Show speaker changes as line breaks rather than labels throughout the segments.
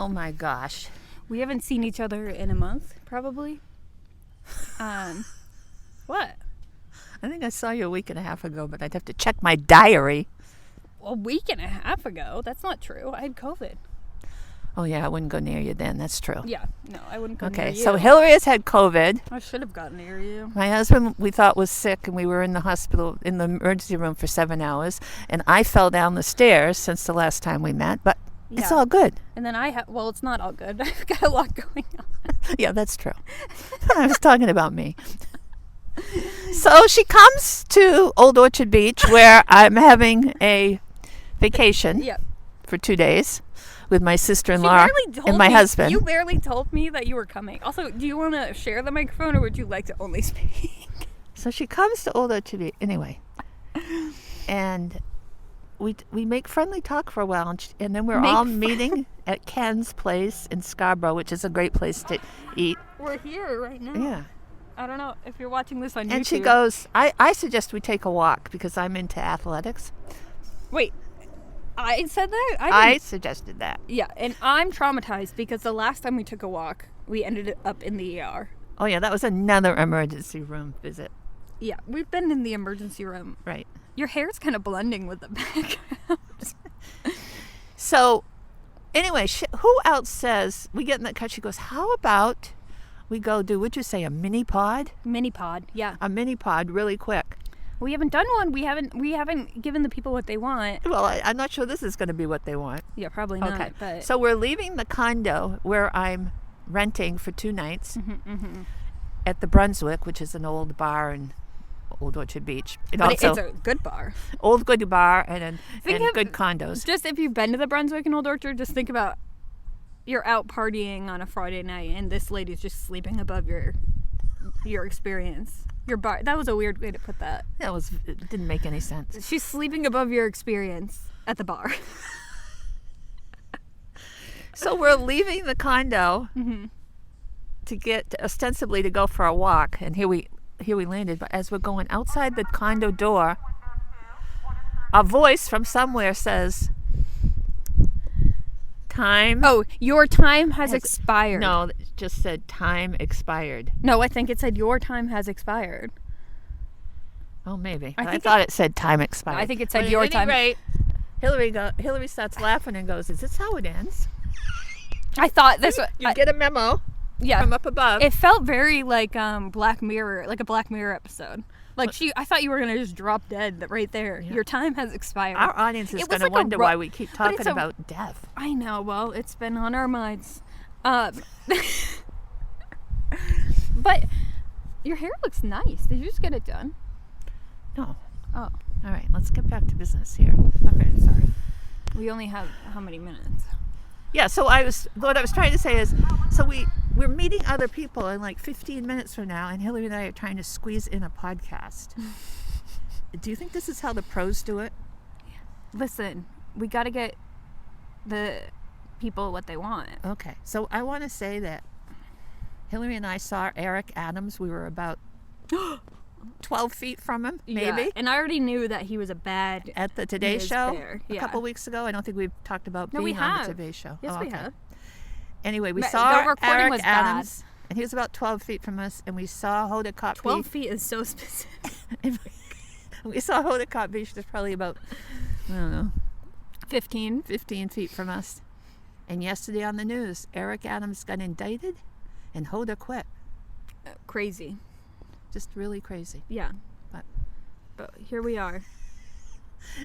Oh my gosh.
We haven't seen each other in a month, probably. What?
I think I saw you a week and a half ago, but I'd have to check my diary.
A week and a half ago? That's not true. I had COVID.
Oh yeah, I wouldn't go near you then. That's true.
Yeah, no, I wouldn't go near
Okay,
you.
so Hilary has had COVID.
I should have gotten near you.
My husband, we thought, was sick, and we were in the hospital, in the emergency room for 7 hours. And I fell down the stairs since the last time we met, but it's
Yeah.
all good.
And then well, it's not all good. I've got a lot going on.
Yeah, that's true. I was talking about me. So she comes to Old Orchard Beach, where I'm having a vacation
Yeah.
for 2 days with my
You
sister-in-law
barely told
and my
me,
husband.
You barely told me that you were coming. Also, do you want to share the microphone, or would you like to only speak?
So she comes to Old Orchard Beach anyway, and we make friendly talk for a while, and then we're all meeting at Ken's place in Scarborough, which is a great place to eat.
We're here right now.
Yeah.
I don't know if you're watching this on YouTube.
And she goes, I suggest we take a walk because I'm into athletics.
Wait, I said that?
I suggested that.
Yeah, and I'm traumatized because the last time we took a walk, we ended up in the ER.
Oh, yeah, that was another emergency room visit.
Yeah, we've been in the emergency room.
Right.
Your hair's kind of blending with the background.
So, anyway, who else says, we get in that car, she goes, how about we go do, would you say, a mini pod?
Mini pod, yeah.
A mini pod really quick.
We haven't done one. We haven't given the people what they want.
Well, I'm not sure this is going to be what they want.
Yeah, probably not.
Okay.
But
So we're leaving the condo where I'm renting for 2 nights at the Brunswick, which is an old bar in Old Orchard Beach.
it's a good bar.
Old good bar and
Think of-
good condos.
Just if you've been to the Brunswick and Old Orchard, just think about you're out partying on a Friday night and this lady's just sleeping above your experience. Your bar. That was a weird way to put that.
It didn't make any sense.
She's sleeping above your experience at the bar.
So we're leaving the condo to get ostensibly to go for a walk, and here we landed. But as we're going outside the condo door, a voice from somewhere says, "Time."
Oh, your time has expired.
No, it just said time expired.
No, I think it said your time has expired.
Oh, maybe.
I
I
think
thought it said time expired.
I think it said
But
your
at
time.
any rate, Hillary starts laughing and goes, "Is this how it ends?"
I thought this was.
You get a memo from up above.
It felt very like Black Mirror, like a Black Mirror episode. Like I thought you were gonna just drop dead right there.
Yeah.
Your time has expired.
Our audience is
It was
going to
like a
wonder
ro-
why we keep
but it's
talking about death.
I know. Well, it's been on our minds. But your hair looks nice. Did you just get it done?
No.
Oh,
All right, let's get back to business here.
okay. Sorry. We only have how many minutes?
Yeah, so what I was trying to say is, so we're meeting other people in like 15 minutes from now, and Hillary and I are trying to squeeze in a podcast. Do you think this is how the pros do it?
Listen, we got to get the people what they want.
Okay, so I want to say that Hillary and I saw Eric Adams. We were about 12 feet from him, maybe.
Yeah, and I already knew that he was a bad.
At the Today
He is
Show
fair,
a
yeah.
couple weeks ago. I don't think we've talked about
No, we
being on
have.
the Today Show.
Yes,
Oh,
we
okay.
have.
Anyway, we
The
saw
recording
Eric
was bad.
Adams, and he was about 12 feet from us, and we saw Hoda Kotb.
12 feet is so specific.
We saw Hoda Kotb, which is probably about, I don't know,
15.
15 feet from us. And yesterday on the news, Eric Adams got indicted, and Hoda quit.
Crazy.
Just really crazy.
Yeah.
But
here we are.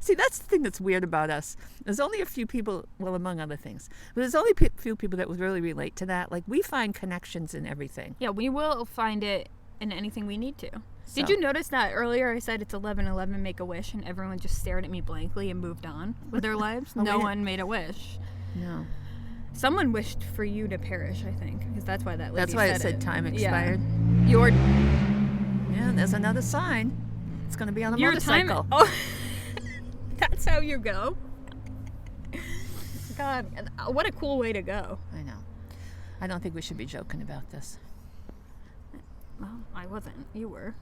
see, that's the thing that's weird about us. There's only a few people, well, among other things, but there's only a few people that would really relate to that. Like, we find connections in everything.
Yeah, we will find it in anything we need to.
So-
Did you notice that earlier I said it's 11:11, make a wish, and everyone just stared at me blankly and moved on with their lives?
Oh,
No
we-
one made a wish.
No.
Someone wished for you to perish, I think, because that's why that lady
That's why
said
it said time
Yeah.
expired.
Your
Yeah, there's another sign. It's going to be on a motorcycle.
time. Oh, that's how you go. God, what a cool way to go.
I know. I don't think we should be joking about this.
Well, I wasn't. You were.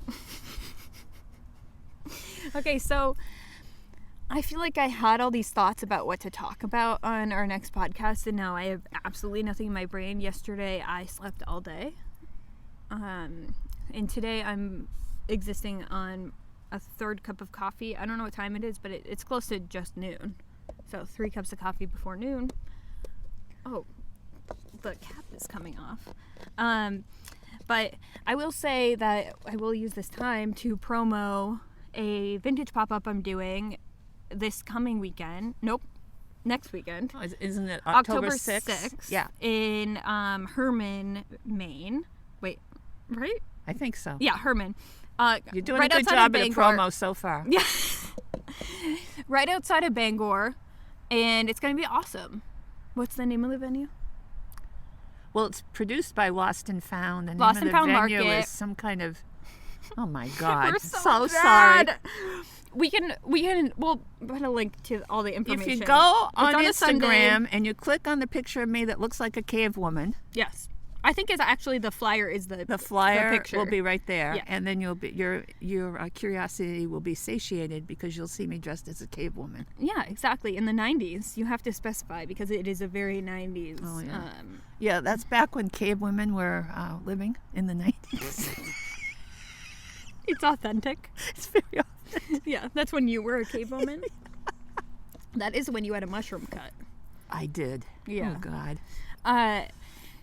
Okay, so I feel like I had all these thoughts about what to talk about on our next podcast, and now I have absolutely nothing in my brain. Yesterday, I slept all day. And today, I'm existing on a third cup of coffee. I don't know what time it is, but it's close to just noon. So 3 cups of coffee before noon. Oh, the cap is coming off. But I will say that I will use this time to promo a vintage pop-up I'm doing this coming weekend. Nope. Next weekend.
Oh, isn't it October 6th?
6th.
Yeah.
In Herman, Maine. Wait, right?
I think so.
Yeah, Herman.
You're doing
right
a good
outside
job
of
at the
Bangor.
promo so far.
Yeah. Right outside of Bangor. And it's going to be awesome. What's the name of the venue?
Well, it's produced by Lost and Found. The
Lost
name
and
of the
Found
venue
Market.
is some kind of... Oh, my God.
We're
so
sad.
sorry.
We'll put a link to all the information.
If you go on
a
Instagram
Sunday.
and you click on the picture of me that looks like a cave woman,
Yes. I think it's actually the flyer is
the flyer
picture.
will be right there,
Yeah.
and then you'll be your curiosity will be satiated because you'll see me dressed as a cave woman.
Yeah, exactly. In the 90s. You have to specify because it is a very 90s.
Oh, yeah. Yeah, that's back when cave women were living in the 90s.
It's authentic.
It's very authentic.
Yeah, that's when you were a cave woman. That is when you had a mushroom cut.
I did.
Yeah.
Oh, God.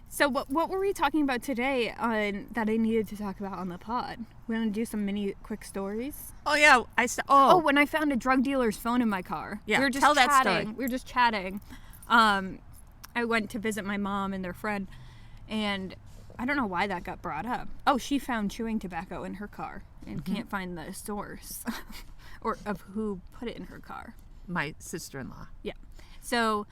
So what were we talking about today that I needed to talk about on the pod? We're going to do some mini quick stories.
Oh, yeah.
Oh, when I found a drug dealer's phone in my car.
Yeah,
We were just
tell that
chatting.
story.
We were just chatting. I went to visit my mom and their friend, and I don't know why that got brought up. Oh, she found chewing tobacco in her car and can't find the source or of who put it in her car.
My sister-in-law.
Yeah. So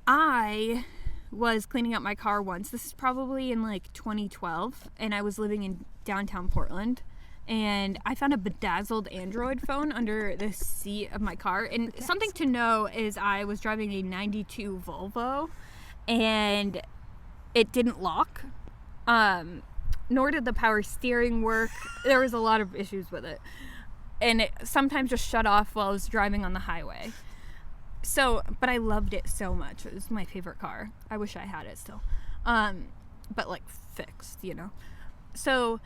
I was cleaning up my car once. This is probably in like 2012, and I was living in downtown Portland, and I found a bedazzled Android phone under the seat of my car. And something to know is I was driving a 92 Volvo, and it didn't lock. Nor did the power steering work. There was a lot of issues with it. And it sometimes just shut off while I was driving on the highway. So, but I loved it so much. It was my favorite car. I wish I had it still. But like fixed, you know. So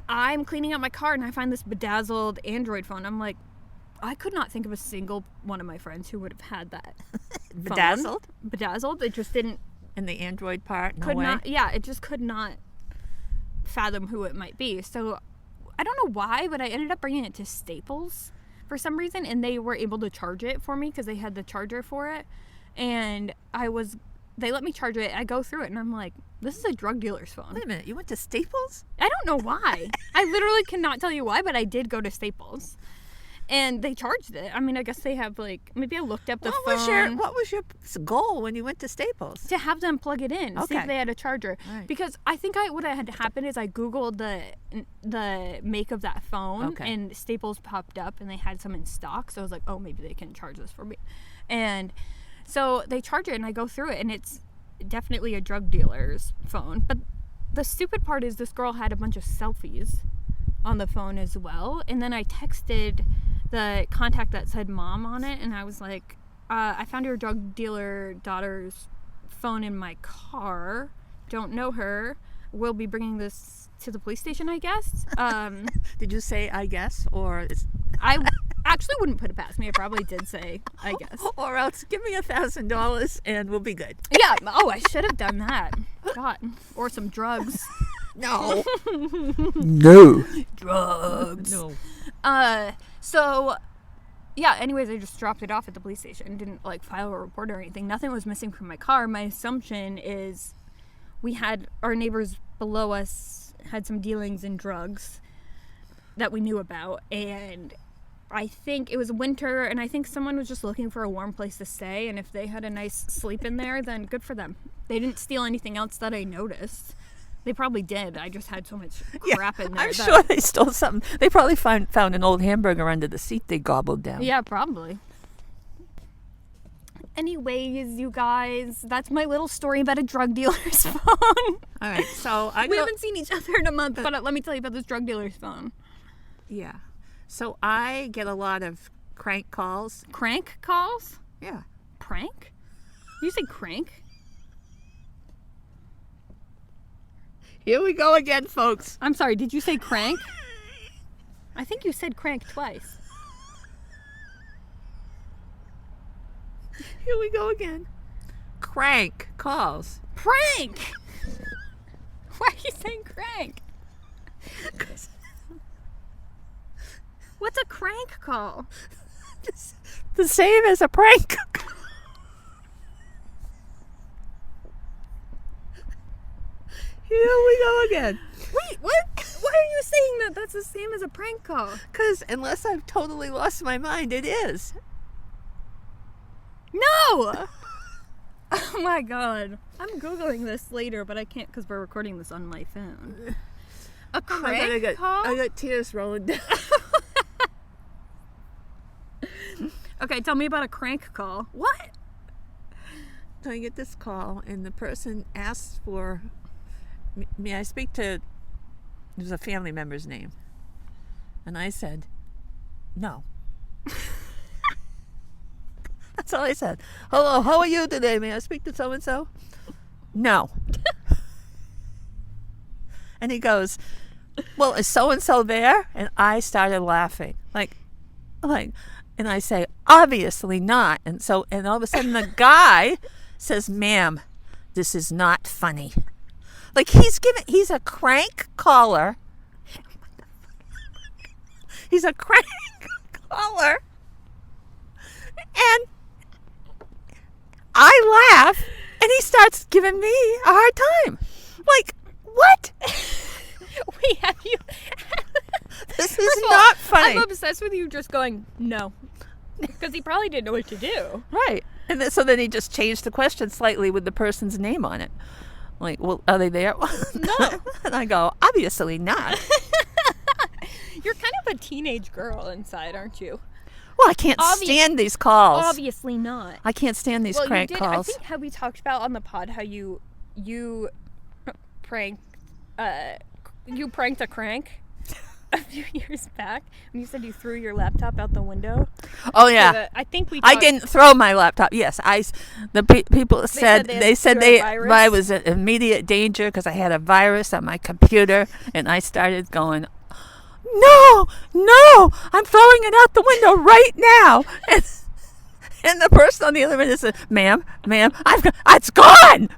I'm cleaning out my car and I find this bedazzled Android phone. I'm like, I could not think of a single one of my friends who would have had that.
Bedazzled?
Phone. Bedazzled. It just didn't.
In the Android part? No
Could
way.
not. Yeah, it just could not fathom who it might be. So I don't know why, but I ended up bringing it to Staples for some reason, and they were able to charge it for me because they had the charger for it. And they let me charge it. I go through it, and I'm like, this is a drug dealer's phone.
Wait a minute. You went to Staples?
I don't know why. I literally cannot tell you why, but I did go to Staples. And they charged it. I mean, I guess they have like, maybe I looked up the phone.
What was your goal when you went to Staples?
To have them plug it in, see if
Okay.
they had a charger.
Right.
Because I think what had happened is I Googled the make of that phone,
Okay.
and Staples popped up, and they had some in stock. So I was like, oh, maybe they can charge this for me. And so they charge it, and I go through it, and it's definitely a drug dealer's phone. But the stupid part is this girl had a bunch of selfies on the phone as well. And then I texted the contact that said mom on it, and I was like, I found your drug dealer daughter's phone in my car. Don't know her. We'll be bringing this to the police station, I guess.
Did you say I guess, or
I actually wouldn't put it past me. I probably did say I guess.
or else give me $1,000 and we'll be good.
Yeah. Oh, I should have done that. God. Or some drugs.
No.
No. Drugs.
No.
So, yeah, anyways, I just dropped it off at the police station. Didn't, like, file a report or anything. Nothing was missing from my car. My assumption is we had our neighbors below us had some dealings in drugs that we knew about. And I think it was winter, and I think someone was just looking for a warm place to stay. And if they had a nice sleep in there, then good for them. They didn't steal anything else that I noticed. They probably did. I just had so much crap in there.
I'm sure they stole something. They probably found an old hamburger under the seat they gobbled down.
Yeah, probably. Anyways, you guys, that's my little story about a drug dealer's phone.
All right, so
We haven't seen each other in a month, but let me tell you about this drug dealer's phone.
Yeah. So I get a lot of crank calls.
Crank calls?
Yeah.
Prank? You say crank?
Here we go again, folks.
I'm sorry, did you say crank? I think you said crank twice.
Here we go again. Crank calls.
Prank! Why are you saying crank? What's a crank call?
The same as a prank. Here we go again.
Wait, what? Why are you saying that that's the same as a prank call?
Because unless I've totally lost my mind, it is.
No! Oh my god. I'm Googling this later, but I can't because we're recording this on my phone. A crank call?
I got tears rolling down.
Okay, tell me about a crank call. What?
So I get this call, and the person asks for, may I speak to, it was a family member's name. And I said, no. That's all I said. Hello, how are you today? May I speak to so-and-so? No. And he goes, well, is so-and-so there? And I started laughing. Like, and I say, obviously not. And all of a sudden the guy says, ma'am, this is not funny. Like he's a crank caller. He's a crank caller. And I laugh, and he starts giving me a hard time. Like, what?
Wait, have you...
This is not funny.
I'm obsessed with you just going, no. Because he probably didn't know what to do.
Right. And so then he just changed the question slightly with the person's name on it. Like, well, are they there?
No.
And I go, obviously not.
You're kind of a teenage girl inside, aren't you?
Well, I can't stand these calls.
Obviously not.
I can't stand these crank calls.
I think how we talked about on the pod how you pranked a crank a few years back when you said you threw your laptop out the window.
Oh yeah.
I think
I didn't throw my laptop. Yes, people said I was in immediate danger because I had a virus on my computer, and I started going, no, I'm throwing it out the window right now. And the person on the other end said, ma'am, it's gone.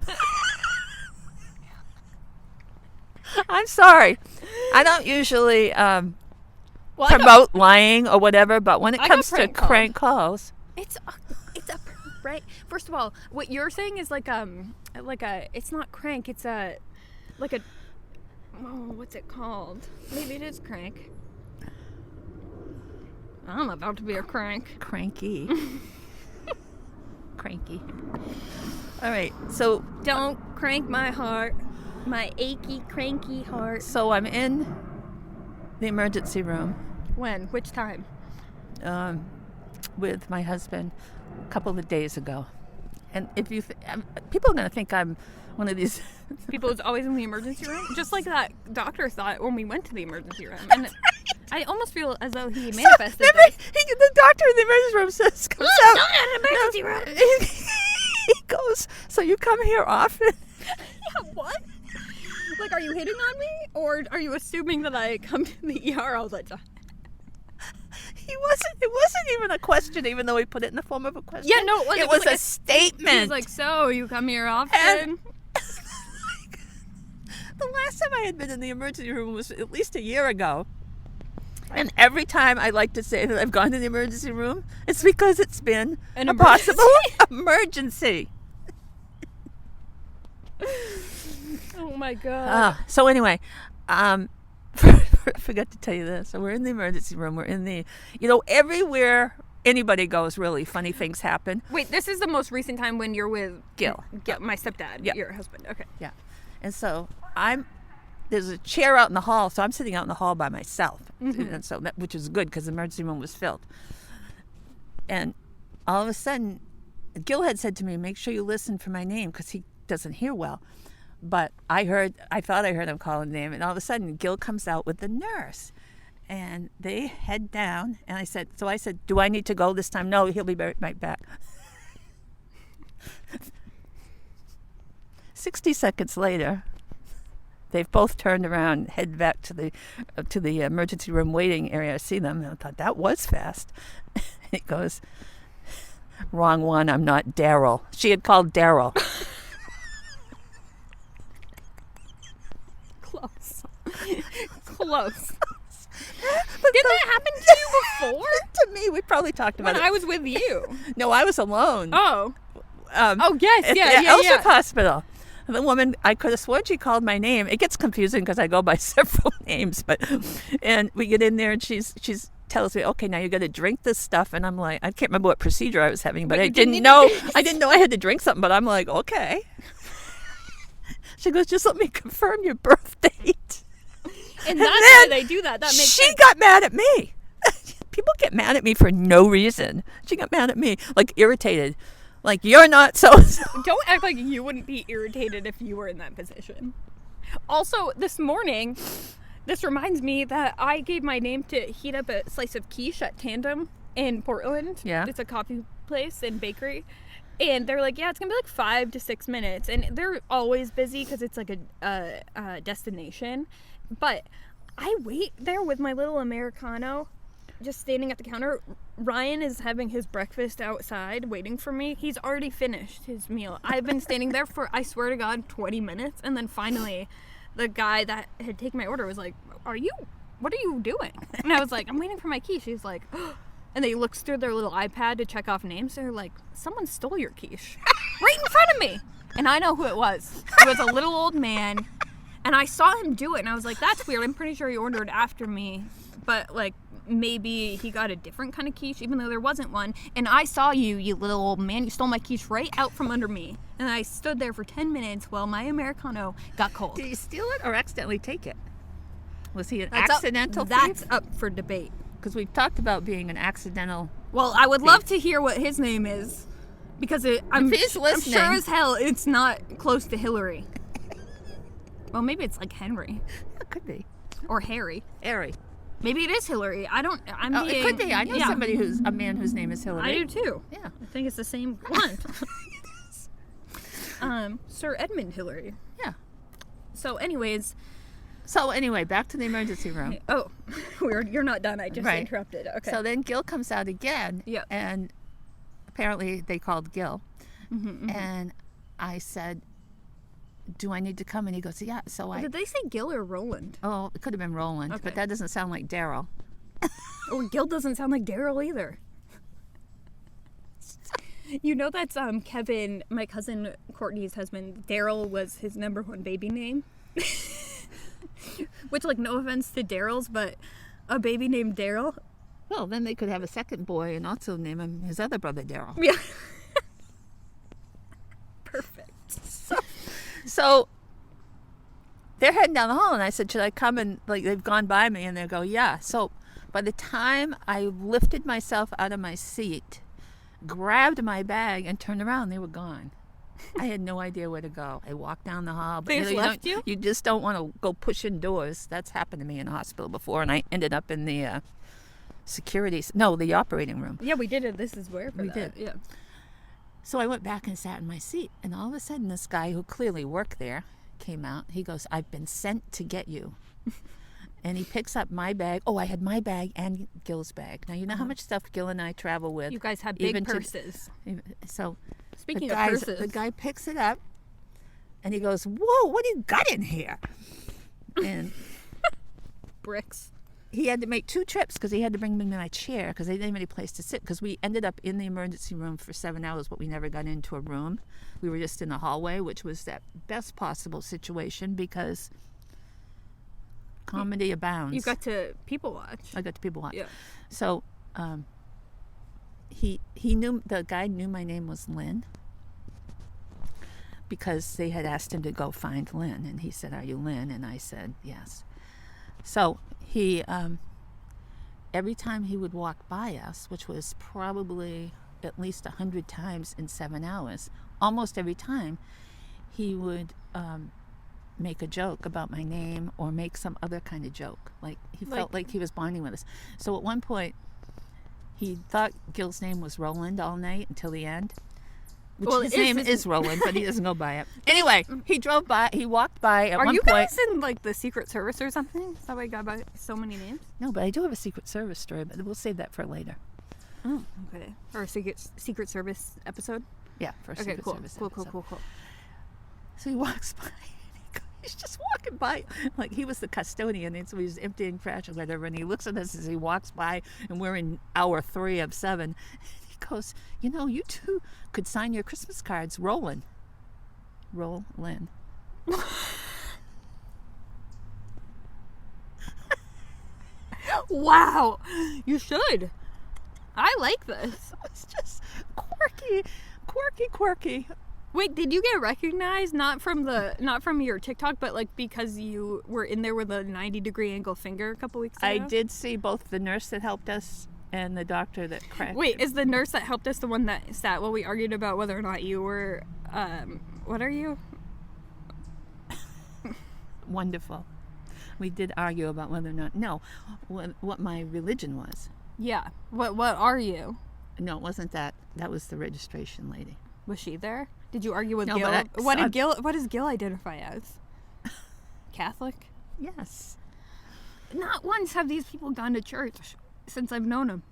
I'm sorry. I don't usually promote lying or whatever, but when it comes to crank calls,
it's a right. First of all, what you're saying is like a it's not crank. It's what's it called? Maybe it is crank. I'm about to be a crank.
Cranky. Cranky. All right, so
don't crank my heart. My achy, cranky heart.
So I'm in the emergency room.
When? Which time?
With my husband a couple of days ago. And if you, people are going to think I'm one of these
people who's always in the emergency room, just like that doctor thought when we went to the emergency room. And I almost feel as though he manifested this.
The doctor in the emergency room says, comes out.
Not in an emergency room.
He goes, so you come here often?
Yeah, what? Like, are you hitting on me? Or are you assuming that I come to the ER all the time?
It wasn't even a question, even though he put it in the form of a question.
Yeah, no,
it was like a statement.
He was like, so you come here often?
The last time I had been in the emergency room was at least a year ago. And every time I like to say that I've gone to the emergency room, it's because it's been a possible emergency.
Oh my god.
So anyway, forgot to tell you this. So we're in the emergency room. We're in the, everywhere anybody goes, really funny things happen.
Wait, this is the most recent time when you're with
Gil,
my stepdad, your husband. Okay.
Yeah. And so there's a chair out in the hall, so I'm sitting out in the hall by myself, and so which is good because the emergency room was filled. And all of a sudden, Gil had said to me, "Make sure you listen for my name," because he doesn't hear well. But I thought I heard him call his name, and all of a sudden, Gil comes out with the nurse, And they head down, and I said, do I need to go this time? No, he'll be right back. 60 seconds later, they've both turned around, head back to the emergency room waiting area. I see them, and I thought, that was fast. He goes, wrong one, I'm not Daryl. She had called Daryl.
Close. Close. Did that happen to you before?
To me, we probably talked about
when
it.
I was with you.
No, I was alone.
Oh. Yes,
At
yeah,
the
yeah,
Elswick
yeah.
Hospital. The woman, I could have sworn she called my name. It gets confusing because I go by several names, and we get in there and she's tells me, okay, now you got to drink this stuff, and I'm like, I can't remember what procedure I was having, but I didn't know I had to drink something, but I'm like, okay. She goes, just let me confirm your birth date.
And that's why they do that. That makes sense.
She got mad at me. People get mad at me for no reason. She got mad at me, like irritated. Like, you're not so-and-so.
Don't act like you wouldn't be irritated if you were in that position. Also, this morning, this reminds me that I gave my name to heat up a slice of quiche at Tandem in Portland.
Yeah.
It's a coffee place and bakery. And they're like, yeah, it's going to be like 5 to 6 minutes. And they're always busy because it's like a destination. But I wait there with my little Americano, just standing at the counter. Ryan is having his breakfast outside waiting for me. He's already finished his meal. I've been standing there for, I swear to God, 20 minutes. And then finally, the guy that had taken my order was like, what are you doing? And I was like, I'm waiting for my quiche. He's like, oh. And they looked through their little iPad to check off names. They're like, someone stole your quiche right in front of me. And I know who it was. It was a little old man. And I saw him do it. And I was like, that's weird. I'm pretty sure he ordered after me. But, like, maybe he got a different kind of quiche, even though there wasn't one. And I saw you little old man. You stole my quiche right out from under me. And I stood there for 10 minutes while my Americano got cold.
Did you steal it or accidentally take it? Was he an
That's
accidental thief?
That's up for debate.
Because we've talked about being an accidental...
Well, I would love to hear what his name is. Because I'm
he's listening.
sure as hell it's not close to Hillary. Well, maybe it's like Henry.
It could be.
Or Harry.
Harry.
Maybe it is Hillary.
It could be. I know somebody a man whose name is Hillary.
I do too.
Yeah.
I think it's the same one. Sir Edmund Hillary.
Yeah.
So anyways,
back to the emergency room.
oh, you're not done. I just interrupted. Okay.
So then Gil comes out again.
Yeah.
And apparently they called Gil.
Mm-hmm, mm-hmm.
And I said, do I need to come? And he goes, yeah. So
Did they say Gil or Roland?
Oh, it could have been Roland,
Okay.
but that doesn't sound like Daryl.
Oh, Gil doesn't sound like Daryl either. You know that's Kevin, my cousin Courtney's husband. Daryl was his number one baby name. Which, like, no offense to Daryl's, but a baby named Daryl.
Well, then they could have a second boy and also name him his other brother Daryl.
Yeah. Perfect.
So they're heading down the hall, and I said, should I come? And like they've gone by me, and they go, yeah. So by the time I lifted myself out of my seat, grabbed my bag, and turned around, they were gone. I had no idea where to go. I walked down the hall. But
They just left you?
You just don't want to go pushing doors. That's happened to me in a hospital before, and I ended up in the the operating room.
Yeah, we did it. This is where for
We
that.
did.
Yeah.
So I went back and sat in my seat, and all of a sudden this guy who clearly worked there came out. He goes, I've been sent to get you. And he picks up my bag. Oh, I had my bag and Gil's bag. Now, you know how much stuff Gil and I travel with.
You guys have big purses.
So
Speaking of purses.
the guy picks it up, and he goes, whoa, what do you got in here? And
Bricks.
he had to make 2 trips because he had to bring me my chair because they didn't have any place to sit, because we ended up in the emergency room for 7 hours, but we never got into a room. We were just in the hallway, which was that best possible situation because comedy abounds.
You got to people watch.
I got to people watch.
Yeah.
So he knew, the guy knew my name was Lynn because they had asked him to go find Lynn, and he said, are you Lynn? And I said, yes. So he, every time he would walk by us, which was probably at least 100 times in 7 hours, almost every time, he would make a joke about my name or make some other kind of joke. Like, he felt like he was bonding with us. So at one point, he thought Gil's name was Roland all night until the end. His name is Roland, but he doesn't go by it. Anyway, he walked by at one point.
Are you guys in, like, the Secret Service or something? Is that why you got by so many names?
No, but I do have a Secret Service story, but we'll save that for later.
Oh, okay. Or a Secret Service episode?
Yeah, for a Secret Service episode.
Cool.
So he walks by, and he's just walking by. Like, he was the custodian, and so he was emptying trash or whatever, and he looks at us as he walks by, and we're in hour 3 of 7. Goes, you two could sign your Christmas cards. Roland.
Wow, you should. I like this.
It's just quirky.
Wait, did you get recognized not from your TikTok, but like because you were in there with a 90-degree angle finger a couple weeks ago?
I did see both the nurse that helped us and the doctor that cracked.
Wait, is the nurse that helped us the one that sat while we argued about whether or not you were, what are you?
Wonderful. We did argue about whether or not, what my religion was.
Yeah. What are you?
No, it wasn't that. That was the registration lady.
Was she there? Did you argue with Gil?
But
What does Gil identify as? Catholic?
Yes.
Not once have these people gone to church since I've known him.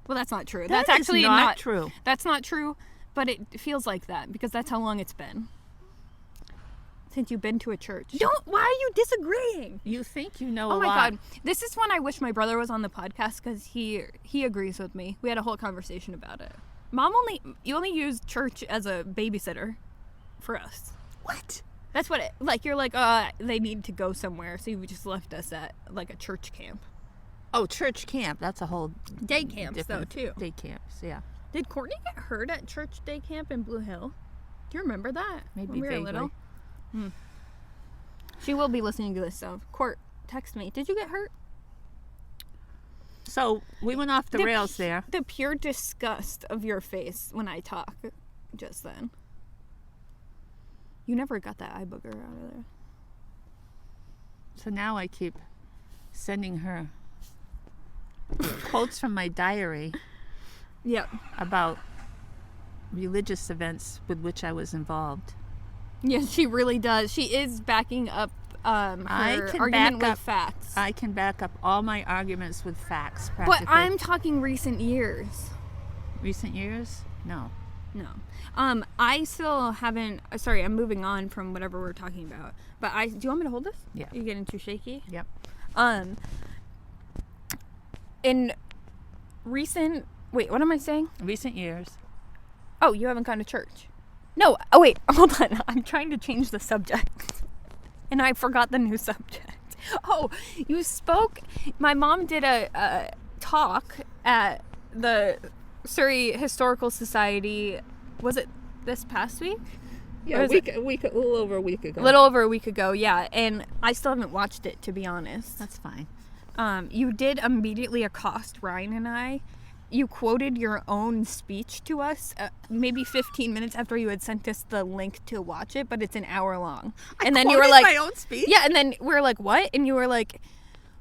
Well, that's not true.
That's
actually
not true.
That's not true, but it feels like that because that's how long it's been since you've been to a church. Why are you disagreeing?
You think you know a lot.
Oh my God. This is when I wish my brother was on the podcast because he agrees with me. We had a whole conversation about it. You only use church as a babysitter for us.
What?
That's what you're like, they need to go somewhere, so you just left us at like a church camp.
Oh, church camp. That's a whole
day camps though too.
Day camps, yeah.
Did Courtney get hurt at church day camp in Blue Hill? Do you remember that?
Maybe
when we were little. She will be listening to this, so Court, text me. Did you get hurt?
So we went off the rails there.
The pure disgust of your face when I talk just then. You never got that eye booger out of there.
So now I keep sending her quotes from my diary.
Yep.
About religious events with which I was involved.
Yes, she really does. She is backing up her argument with facts.
I can back up all my arguments with facts, practically.
But I'm talking recent years.
Recent years? No.
I still haven't... Sorry, I'm moving on from whatever we're talking about. But do you want me to hold this?
Yeah.
Are you getting too shaky?
Yep.
In recent... Wait, what am I saying?
Recent years.
Oh, you haven't gone to church. No, oh wait, hold on. I'm trying to change the subject. And I forgot the new subject. Oh, you spoke... My mom did a talk at the Surrey Historical Society. Was it this past week?
Yeah, a little over a week ago.
A little over a week ago, yeah. And I still haven't watched it, to be honest.
That's fine.
You did immediately accost Ryan and I. You quoted your own speech to us maybe 15 minutes after you had sent us the link to watch it, but it's an hour long.
And then you were like, my own speech?
Yeah, and then we're like, what? And you were like,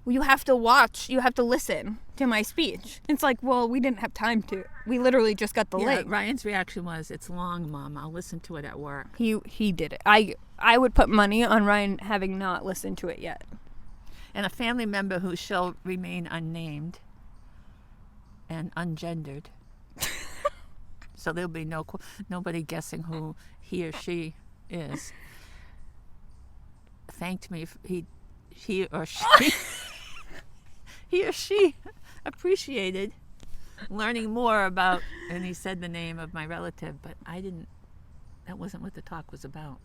well, you have to listen to my speech. It's like, well, we didn't have time to. We literally just got the link.
Ryan's reaction was, it's long, Mom. I'll listen to it at work.
He did it. I would put money on Ryan having not listened to it yet.
And a family member who shall remain unnamed and ungendered. So there'll be nobody guessing who he or she is. Thanked me. He or she appreciated learning more about, and he said the name of my relative, but I didn't. That wasn't what the talk was about.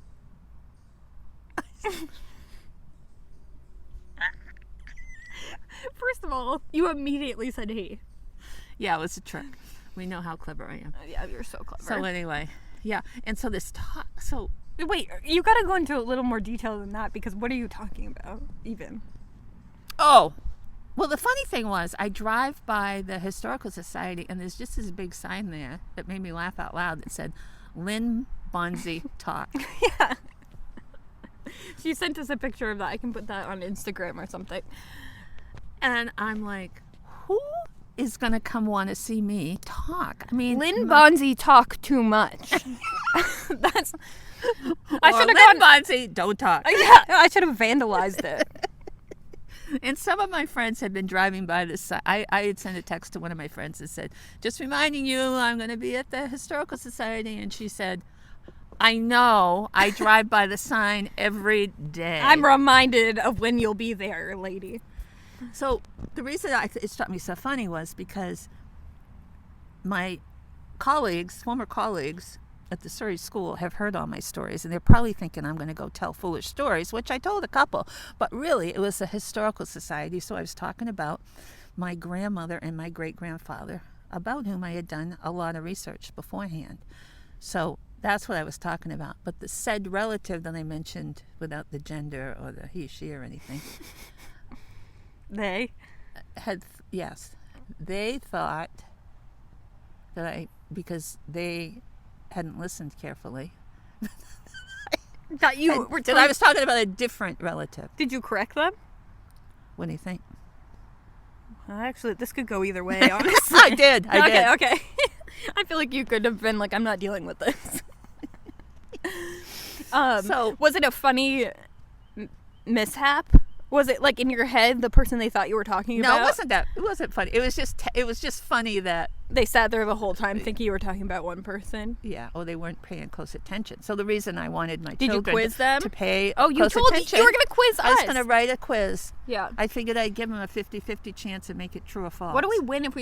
First of all, you immediately said he.
Yeah, it was a trick. We know how clever I am.
Yeah, you're so clever.
So anyway, yeah. And so this talk, so...
Wait, you gotta go into a little more detail than that, because what are you talking about, even?
Oh, well, the funny thing was, I drive by the Historical Society, and there's just this big sign there that made me laugh out loud that said, Lynn Bonzi Talk.
Yeah. She sent us a picture of that. I can put that on Instagram or something.
And I'm like, who is going to come want to see me talk? I mean,
Lynn Bonzi talk too much. That's... I should have
Lynn Bonzi, don't talk.
Yeah, I should have vandalized it.
And some of my friends had been driving by this side. I had sent a text to one of my friends and said, just reminding you, I'm going to be at the Historical Society. And she said, I know. I drive by the sign every day.
I'm reminded of when you'll be there, lady.
So the reason it struck me so funny was because my colleagues, former colleagues at the Surrey School, have heard all my stories, and they're probably thinking I'm going to go tell foolish stories, which I told a couple. But really, it was a historical society, so I was talking about my grandmother and my great-grandfather, about whom I had done a lot of research beforehand. So that's what I was talking about. But the said relative that I mentioned, without the gender or the he, she, or anything,
They
thought that because they hadn't listened carefully.
That you were
I was talking about a different relative.
Did you correct them?
What do you think?
Actually, this could go either way, honestly.
I did.
Okay. I feel like you could have been like, I'm not dealing with this. So, was it a funny mishap? Was it like in your head, the person they thought you were talking about?
No, it wasn't that. It wasn't funny. It was just funny that
they sat there the whole time thinking you were talking about one person.
Yeah, or they weren't paying close attention. So the reason I wanted my
children
you quiz
them?
To pay
you
close
told
attention,
you were going to quiz us.
I was going to write a quiz.
Yeah.
I figured I'd give them a 50-50 chance and make it true or false.
What do we win if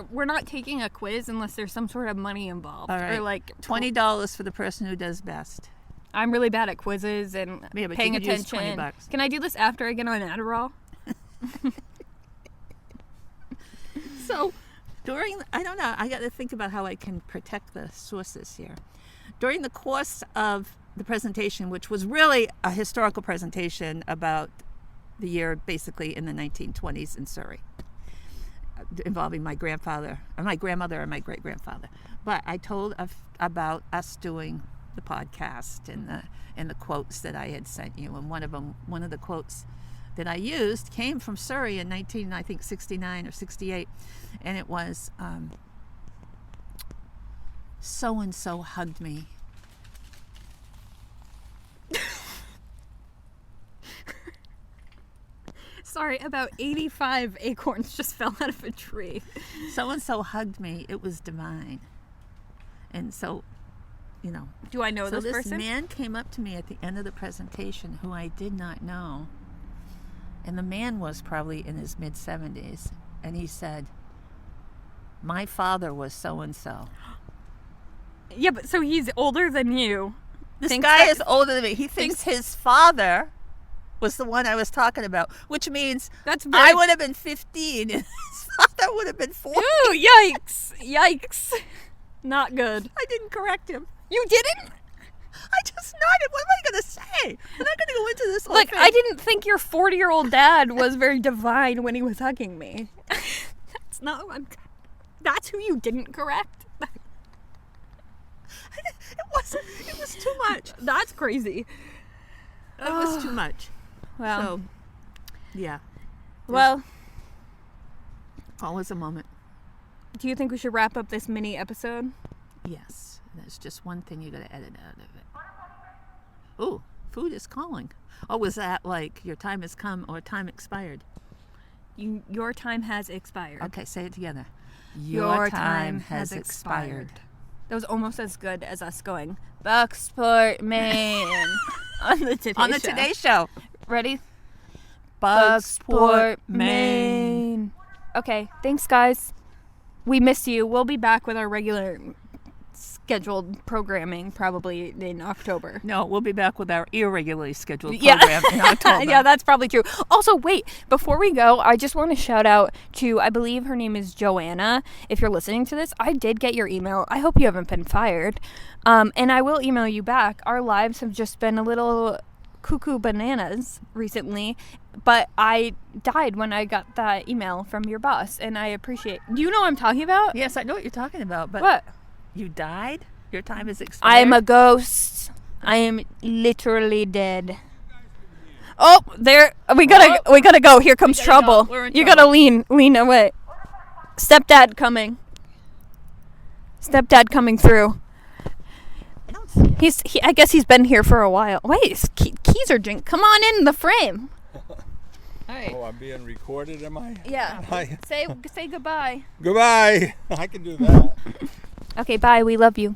we're not taking a quiz unless there's some sort of money involved?
All right.
Or like
$20 for the person who does best.
I'm really bad at quizzes and paying attention.
$20.
Can I do this after I get on Adderall?
So, I don't know, I got to think about how I can protect the sources here. During the course of the presentation, which was really a historical presentation about the year basically in the 1920s in Surrey, involving my grandfather, or my grandmother, and my great-grandfather. But I told about us doing the podcast and the quotes that I had sent you, and one of the quotes that I used came from Surrey in 1969 or 68, and it was so-and-so hugged me.
Sorry, about 85 acorns just fell out of a tree.
So-and-so hugged me. It was divine. And so,
Do I know this person?
So this man came up to me at the end of the presentation who I did not know. And the man was probably in his mid-70s. And he said, my father was so-and-so.
Yeah, but so he's older than you.
This guy is older than me. He thinks his father was the one I was talking about, which means I would have been 15 and his father would have been 40.
Ooh, yikes. Not good.
I didn't correct him.
You didn't?
I just nodded. What am I going to say? I'm not going to go into this whole thing.
I didn't think your 40-year-old dad was very divine when he was hugging me. That's who you didn't correct.
It was too much.
That's crazy.
It was too much.
Well.
So, yeah.
Well.
Always a moment.
Do you think we should wrap up this mini episode?
Yes. There's just one thing you got to edit out of it. Oh, food is calling. Oh, was that like your time has come or time expired?
Your time has expired.
Okay, say it together.
Your time has expired. That was almost as good as us going, Bucksport, Maine, on the Today Show. Ready? Bucksport, Maine. Okay, thanks, guys. We miss you. We'll be back with our regular scheduled programming probably in October.
No, we'll be back with our irregularly scheduled program in October.
Yeah, that's probably true. Also, wait, before we go, I just want to shout out to, I believe her name is Joanna. If you're listening to this, I did get your email. I hope you haven't been fired. And I will email you back. Our lives have just been a little cuckoo bananas recently, but I died when I got that email from your boss, and I appreciate. Do you know what I'm talking about?
Yes, I know what you're talking about, but
what?
You died? Your time is expired?
I am a ghost. I am literally dead. Oh, there. We gotta go. Here comes trouble. You gotta lean away. Stepdad coming through. I guess he's been here for a while. Wait, his keys are jink. Come on in the frame.
Hey.
Oh, I'm being recorded, am I?
Yeah. Say goodbye.
Goodbye. I can do that.
Okay, bye. We love you.